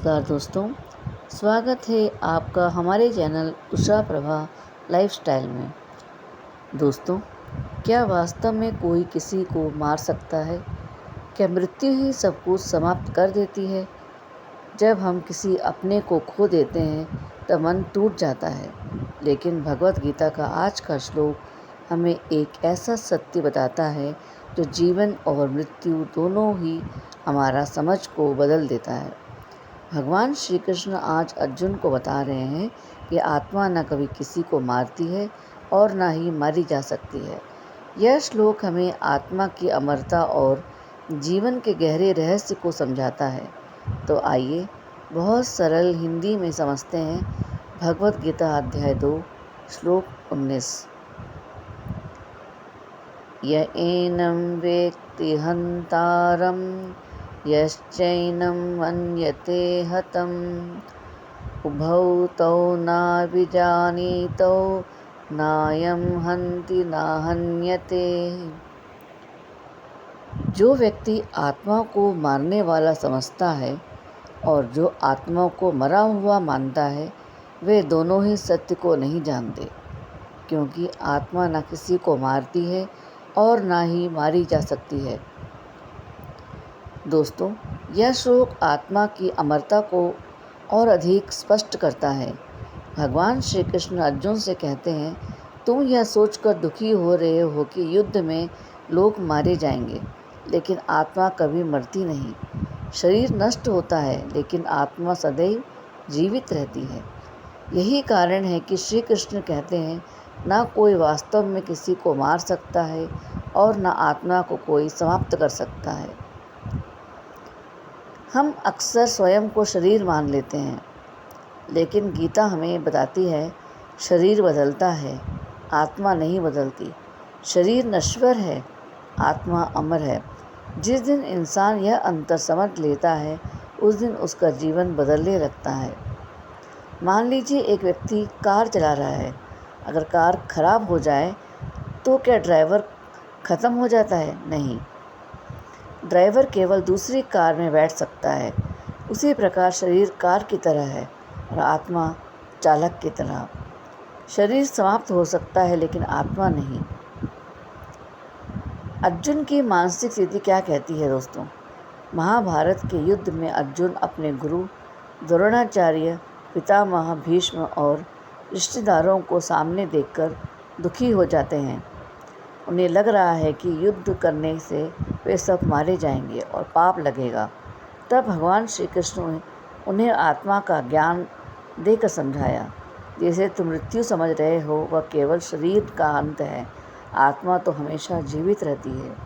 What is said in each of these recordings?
नमस्कार दोस्तों, स्वागत है आपका हमारे चैनल उषा प्रभा लाइफस्टाइल में। दोस्तों, क्या वास्तव में कोई किसी को मार सकता है? क्या मृत्यु ही सब कुछ समाप्त कर देती है? जब हम किसी अपने को खो देते हैं तब मन टूट जाता है, लेकिन भगवत गीता का आज का श्लोक हमें एक ऐसा सत्य बताता है जो जीवन और मृत्यु दोनों ही हमारा समझ को बदल देता है। भगवान श्री कृष्ण आज अर्जुन को बता रहे हैं कि आत्मा न कभी किसी को मारती है और न ही मारी जा सकती है। यह श्लोक हमें आत्मा की अमरता और जीवन के गहरे रहस्य को समझाता है। तो आइए बहुत सरल हिंदी में समझते हैं भगवत गीता अध्याय 2 श्लोक 19। य एनं वेत्ति हन्तारं यश्चैनं मन्यते हतम् उभौ तौ नाभिजानीतौ नायं हन्ति नाहन्यते। जो व्यक्ति आत्मा को मारने वाला समझता है और जो आत्मा को मरा हुआ मानता है, वे दोनों ही सत्य को नहीं जानते, क्योंकि आत्मा न किसी को मारती है और ना ही मारी जा सकती है। दोस्तों, यह श्लोक आत्मा की अमरता को और अधिक स्पष्ट करता है। भगवान श्री कृष्ण अर्जुन से कहते हैं, तुम यह सोचकर दुखी हो रहे हो कि युद्ध में लोग मारे जाएंगे, लेकिन आत्मा कभी मरती नहीं। शरीर नष्ट होता है, लेकिन आत्मा सदैव जीवित रहती है। यही कारण है कि श्री कृष्ण कहते हैं, ना कोई वास्तव में किसी को मार सकता है और ना आत्मा को कोई समाप्त कर सकता है। हम अक्सर स्वयं को शरीर मान लेते हैं, लेकिन गीता हमें बताती है शरीर बदलता है, आत्मा नहीं बदलती। शरीर नश्वर है, आत्मा अमर है। जिस दिन इंसान यह अंतर समझ लेता है, उस दिन उसका जीवन बदलने लगता है। मान लीजिए एक व्यक्ति कार चला रहा है। अगर कार खराब हो जाए तो क्या ड्राइवर ख़त्म हो जाता है? नहीं, ड्राइवर केवल दूसरी कार में बैठ सकता है। उसी प्रकार शरीर कार की तरह है और आत्मा चालक की तरह। शरीर समाप्त हो सकता है, लेकिन आत्मा नहीं। अर्जुन की मानसिक स्थिति क्या कहती है दोस्तों? महाभारत के युद्ध में अर्जुन अपने गुरु द्रोणाचार्य, पितामह भीष्म और रिश्तेदारों को सामने देखकर दुखी हो जाते हैं। उन्हें लग रहा है कि युद्ध करने से वे सब मारे जाएंगे और पाप लगेगा। तब भगवान श्री कृष्ण ने उन्हें आत्मा का ज्ञान देकर समझाया, जैसे तुम मृत्यु समझ रहे हो, वह केवल शरीर का अंत है, आत्मा तो हमेशा जीवित रहती है।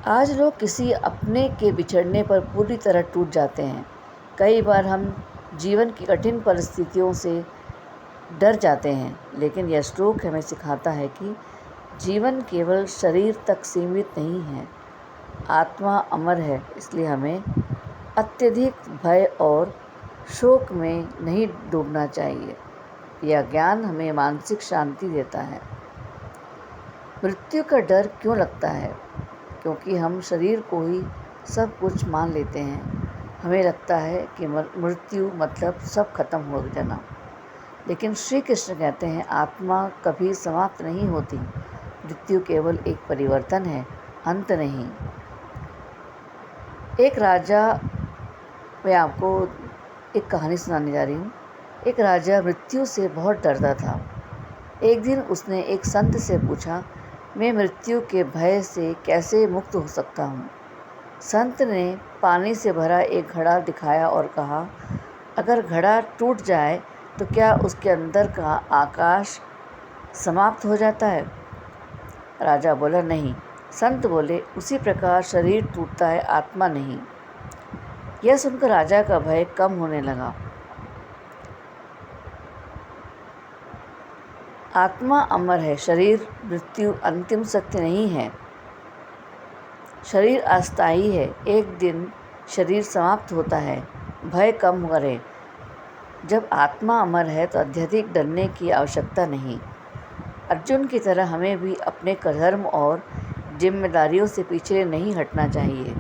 आज लोग किसी अपने के बिछड़ने पर पूरी तरह टूट जाते हैं। कई बार हम जीवन की कठिन परिस्थितियों से डर जाते हैं, लेकिन यह श्लोक हमें सिखाता है कि जीवन केवल शरीर तक सीमित नहीं है, आत्मा अमर है। इसलिए हमें अत्यधिक भय और शोक में नहीं डूबना चाहिए। यह ज्ञान हमें मानसिक शांति देता है। मृत्यु का डर क्यों लगता है? क्योंकि हम शरीर को ही सब कुछ मान लेते हैं। हमें लगता है कि मृत्यु मतलब सब खत्म हो जाना, लेकिन श्री कृष्ण कहते हैं आत्मा कभी समाप्त नहीं होती। मृत्यु केवल एक परिवर्तन है, अंत नहीं। एक राजा, मैं आपको एक कहानी सुनाने जा रही हूँ। एक राजा मृत्यु से बहुत डरता था। एक दिन उसने एक संत से पूछा, मैं मृत्यु के भय से कैसे मुक्त हो सकता हूँ? संत ने पानी से भरा एक घड़ा दिखाया और कहा, अगर घड़ा टूट जाए तो क्या उसके अंदर का आकाश समाप्त हो जाता है? राजा बोला, नहीं। संत बोले, उसी प्रकार शरीर टूटता है, आत्मा नहीं। यह सुनकर राजा का भय कम होने लगा। आत्मा अमर है, शरीर मृत्यु अंतिम सत्य नहीं है। शरीर अस्थायी है, एक दिन शरीर समाप्त होता है। भय कम करे। जब आत्मा अमर है तो अत्यधिक डरने की आवश्यकता नहीं। अर्जुन की तरह हमें भी अपने धर्म और जिम्मेदारियों से पीछे नहीं हटना चाहिए।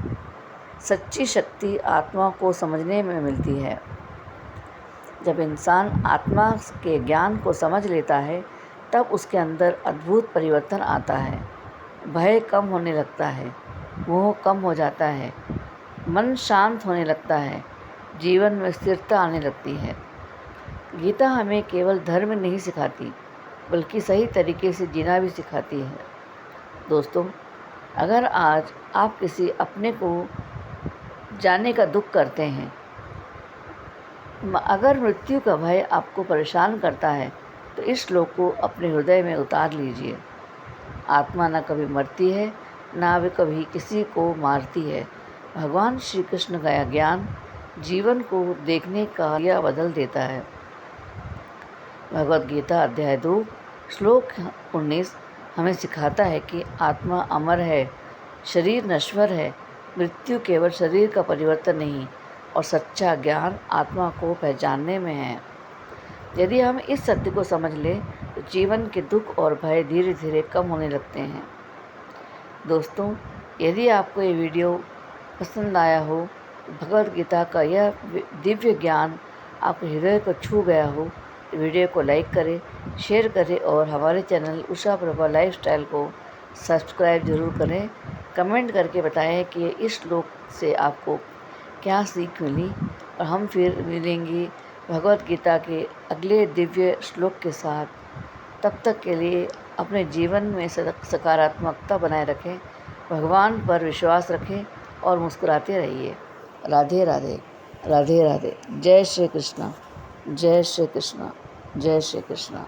सच्ची शक्ति आत्मा को समझने में मिलती है। जब इंसान आत्मा के ज्ञान को समझ लेता है तब उसके अंदर अद्भुत परिवर्तन आता है। भय कम होने लगता है, मोह कम हो जाता है, मन शांत होने लगता है, जीवन में स्थिरता आने लगती है। गीता हमें केवल धर्म नहीं सिखाती बल्कि सही तरीके से जीना भी सिखाती है। दोस्तों, अगर आज आप किसी अपने को जाने का दुख करते हैं, अगर मृत्यु का भय आपको परेशान करता है तो इस श्लोक को अपने हृदय में उतार लीजिए। आत्मा न कभी मरती है, ना वे कभी किसी को मारती है। भगवान श्री कृष्ण का ज्ञान जीवन को देखने का नज़रिया बदल देता है। भगवद गीता अध्याय 2 श्लोक 19 हमें सिखाता है कि आत्मा अमर है, शरीर नश्वर है, मृत्यु केवल शरीर का परिवर्तन नहीं और सच्चा ज्ञान आत्मा को पहचानने में है। यदि हम इस सत्य को समझ लें तो जीवन के दुख और भय धीरे धीरे कम होने लगते हैं। दोस्तों, यदि आपको ये वीडियो पसंद आया हो, भगवद गीता का यह दिव्य ज्ञान आपके हृदय को छू गया हो, तो वीडियो को लाइक करें, शेयर करें और हमारे चैनल उषा प्रभा लाइफस्टाइल को सब्सक्राइब जरूर करें। कमेंट करके बताएं कि इस श्लोक से आपको क्या सीख मिली और हम फिर मिलेंगे भगवद गीता के अगले दिव्य श्लोक के साथ। तब तक के लिए अपने जीवन में सकारात्मकता बनाए रखें, भगवान पर विश्वास रखें और मुस्कुराते रहिए। राधे राधे, राधे राधे। जय श्री कृष्ण, जय श्री कृष्ण, जय श्री कृष्ण।